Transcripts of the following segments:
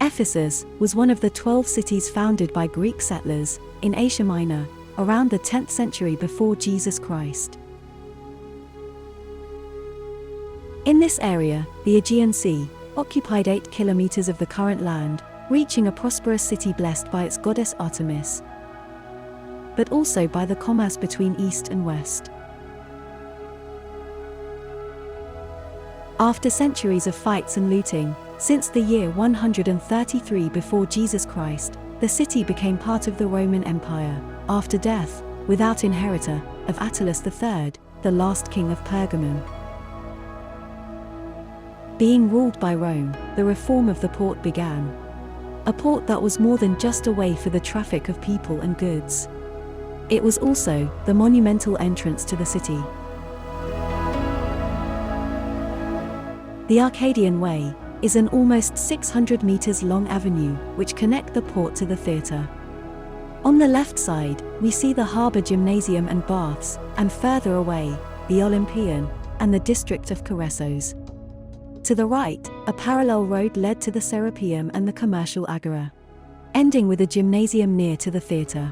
Ephesus was one of the 12 cities founded by Greek settlers in Asia Minor around the 10th century before Jesus Christ. In this area, the Aegean Sea occupied 8 kilometers of the current land, reaching a prosperous city blessed by its goddess Artemis, but also by the commerce between East and West. After centuries of fights and looting, since the year 133 before Jesus Christ, the city became part of the Roman Empire, after death, without inheritor, of Attalus III, the last king of Pergamum. Being ruled by Rome, the reform of the port began. A port that was more than just a way for the traffic of people and goods. It was also the monumental entrance to the city. The Arcadian Way is an almost 600 meters long avenue which connect the port to the theatre. On the left side, we see the harbour gymnasium and baths, and further away, the Olympian and the district of Carrassos. To the right, a parallel road led to the Serapeum and the commercial agora, ending with a gymnasium near to the theatre.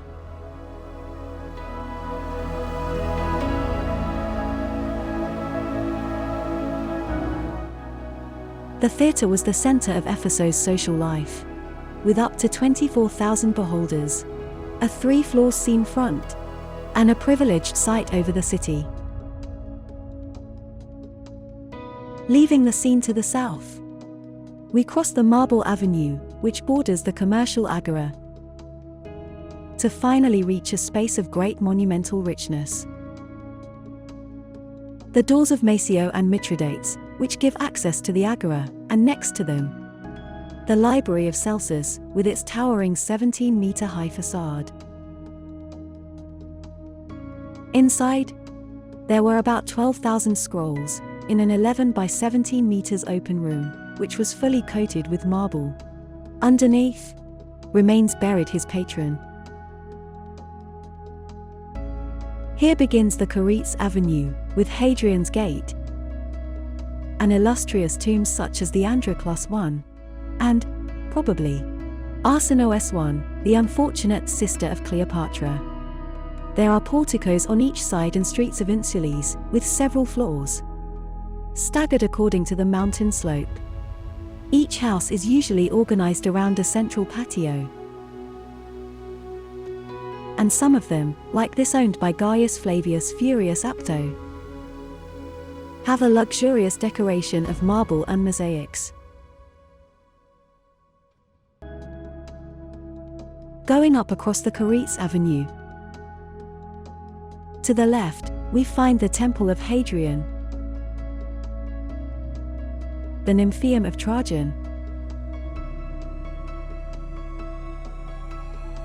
The theatre was the centre of Ephesus' social life, with up to 24,000 beholders, a 3-floor scene front, and a privileged sight over the city. Leaving the scene to the south, we cross the Marble Avenue, which borders the commercial agora, to finally reach a space of great monumental richness. The doors of Maceo and Mithridates, which give access to the agora, and next to them, the Library of Celsus, with its towering 17-meter-high facade. Inside, there were about 12,000 scrolls, in an 11 by 17 meters open room, which was fully coated with marble. Underneath, remains buried his patron. Here begins the Kauritz Avenue, with Hadrian's Gate, and illustrious tombs such as the Androclos I, and, probably, Arsinoe I, the unfortunate sister of Cleopatra. There are porticos on each side and streets of insules, with several floors, staggered according to the mountain slope. Each house is usually organized around a central patio, and some of them, like this owned by Gaius Flavius Furius Apto, have a luxurious decoration of marble and mosaics. Going up across the Kauritz Avenue, to the left, we find the Temple of Hadrian, the Nympheme of Trojan,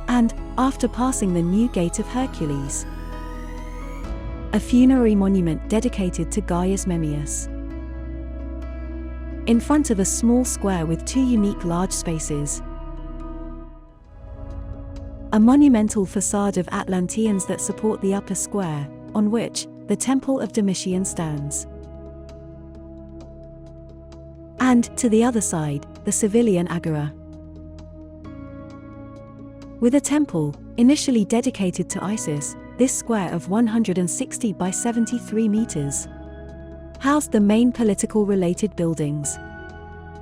and, after passing the New Gate of Hercules, a funerary monument dedicated to Gaius Memmius. In front of a small square with 2 unique large spaces, a monumental facade of Atlanteans that support the upper square, on which the Temple of Domitian stands. And, to the other side, the civilian agora, with a temple, initially dedicated to Isis. This square of 160 by 73 meters housed the main political related buildings.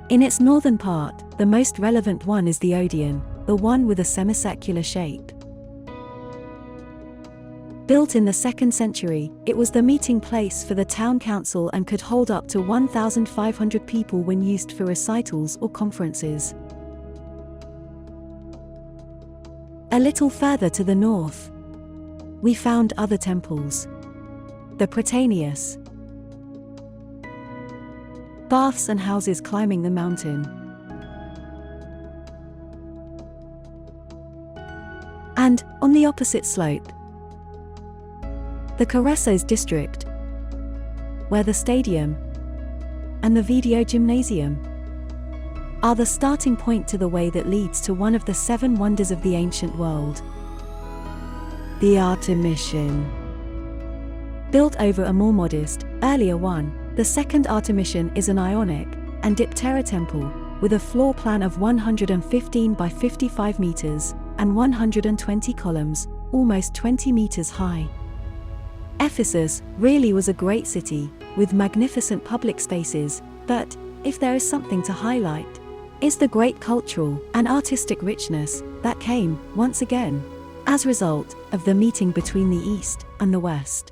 In its northern part, the most relevant one is the Odeon, the one with a semicircular shape. Built in the 2nd century, it was the meeting place for the town council and could hold up to 1,500 people when used for recitals or conferences. A little further to the north, we found other temples. The Prytaneus, baths and houses climbing the mountain, and, on the opposite slope, the Carrasso's district, where the stadium and the Video Gymnasium are the starting point to the way that leads to one of the 7 wonders of the ancient world, the Artemision. Built over a more modest, earlier one, the second Artemision is an Ionic and Diptera temple, with a floor plan of 115 by 55 meters and 120 columns, almost 20 meters high. Ephesus really was a great city, with magnificent public spaces, but, if there is something to highlight, is the great cultural and artistic richness that came, once again, as a result of the meeting between the East and the West.